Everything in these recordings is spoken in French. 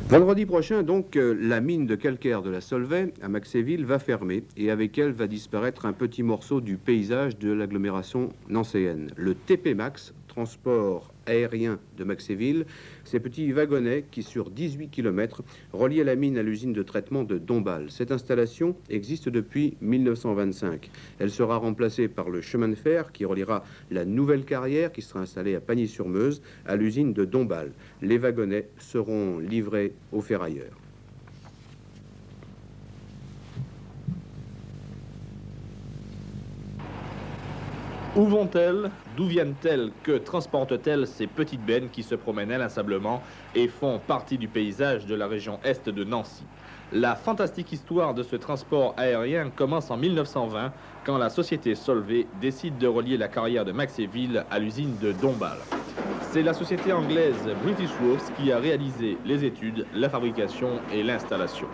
Vendredi prochain, donc, la mine de calcaire de la Solvay, à Maxéville, va fermer et avec elle va disparaître un petit morceau du paysage de l'agglomération nancéenne. Le TP Max, transport aérien de Maxéville, ces petits wagonnets qui, sur 18 km, relient la mine à l'usine de traitement de Dombasle. Cette installation existe depuis 1925. Elle sera remplacée par le chemin de fer qui reliera la nouvelle carrière qui sera installée à Pagny-sur-Meuse à l'usine de Dombasle. Les wagonnets seront livrés aux ferrailleurs. Où vont-elles? D'où viennent-elles? Que transportent-elles ces petites bennes qui se promènent inlassablement et font partie du paysage de la région est de Nancy? La fantastique histoire de ce transport aérien commence en 1920 quand la société Solvay décide de relier la carrière de Maxéville à l'usine de Dombasle. C'est la société anglaise British Works qui a réalisé les études, la fabrication et l'installation.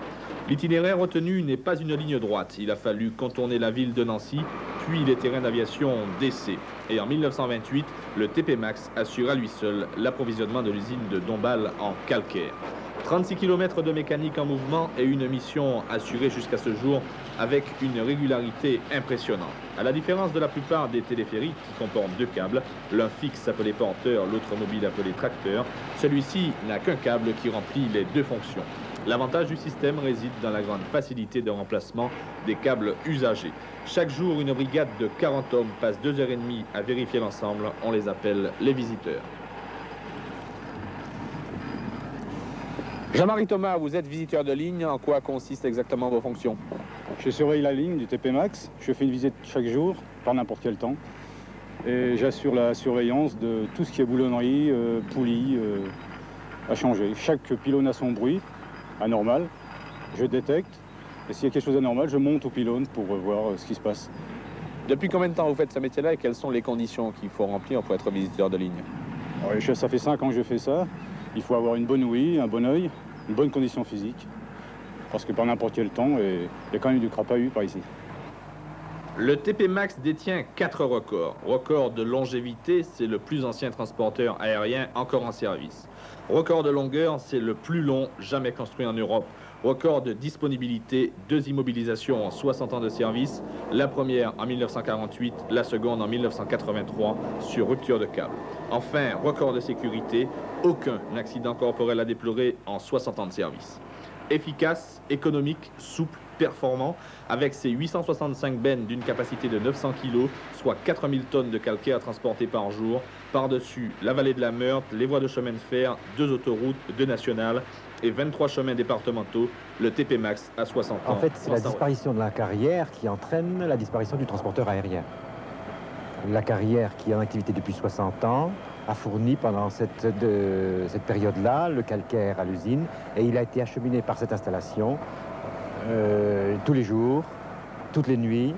L'itinéraire retenu n'est pas une ligne droite. Il a fallu contourner la ville de Nancy, puis les terrains d'aviation d'essai. Et en 1928, le TP Max assure à lui seul l'approvisionnement de l'usine de Dombasle en calcaire. 36 km de mécanique en mouvement et une mission assurée jusqu'à ce jour avec une régularité impressionnante. À la différence de la plupart des téléphériques qui comportent deux câbles, l'un fixe appelé porteur, l'autre mobile appelé tracteur, celui-ci n'a qu'un câble qui remplit les deux fonctions. L'avantage du système réside dans la grande facilité de remplacement des câbles usagés. Chaque jour, une brigade de 40 hommes passe 2h30 à vérifier l'ensemble. On les appelle les visiteurs. Jean-Marie Thomas, vous êtes visiteur de ligne. En quoi consistent exactement vos fonctions? Je surveille la ligne du TP Max. Je fais une visite chaque jour, par n'importe quel temps. Et j'assure la surveillance de tout ce qui est boulonnerie, poulie, à changer. Chaque pylône a son bruit anormal. Je détecte. Et s'il y a quelque chose d'anormal, je monte au pylône pour voir ce qui se passe. Depuis combien de temps vous faites ce métier-là et quelles sont les conditions qu'il faut remplir pour être visiteur de ligne? Alors, ça fait 5 ans que je fais ça. Il faut avoir une bonne ouïe, un bon œil, une bonne condition physique. Parce que par n'importe quel temps, il y a quand même du crapahut par ici. Le TP Max détient 4 records. Record de longévité, c'est le plus ancien transporteur aérien encore en service. Record de longueur, c'est le plus long jamais construit en Europe. Record de disponibilité, 2 immobilisations en 60 ans de service. La première en 1948, la seconde en 1983 sur rupture de câble. Enfin, record de sécurité, aucun accident corporel à déplorer en 60 ans de service. Efficace, économique, souple, performant, avec ses 865 bennes d'une capacité de 900 kg, soit 4000 tonnes de calcaire transportées par jour, par-dessus la vallée de la Meurthe, les voies de chemin de fer, 2 autoroutes, 2 nationales et 23 chemins départementaux, le TP Max à 60 ans. En fait, c'est la disparition de la carrière qui entraîne la disparition du transporteur aérien. La carrière qui est en activité depuis 60 ans a fourni pendant cette période-là le calcaire à l'usine et il a été acheminé par cette installation tous les jours, toutes les nuits,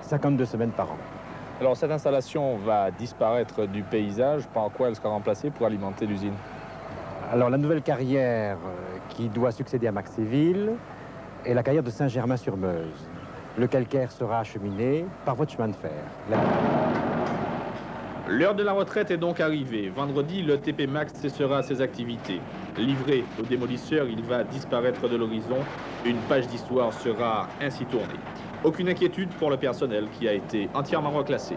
52 semaines par an. Alors cette installation va disparaître du paysage, par quoi elle sera remplacée pour alimenter l'usine? Alors la nouvelle carrière qui doit succéder à Maxéville est la carrière de Saint-Germain-sur-Meuse. Le calcaire sera acheminé par votre chemin de fer. L'heure de la retraite est donc arrivée. Vendredi, le TP Max cessera ses activités. Livré aux démolisseurs, il va disparaître de l'horizon. Une page d'histoire sera ainsi tournée. Aucune inquiétude pour le personnel qui a été entièrement reclassé.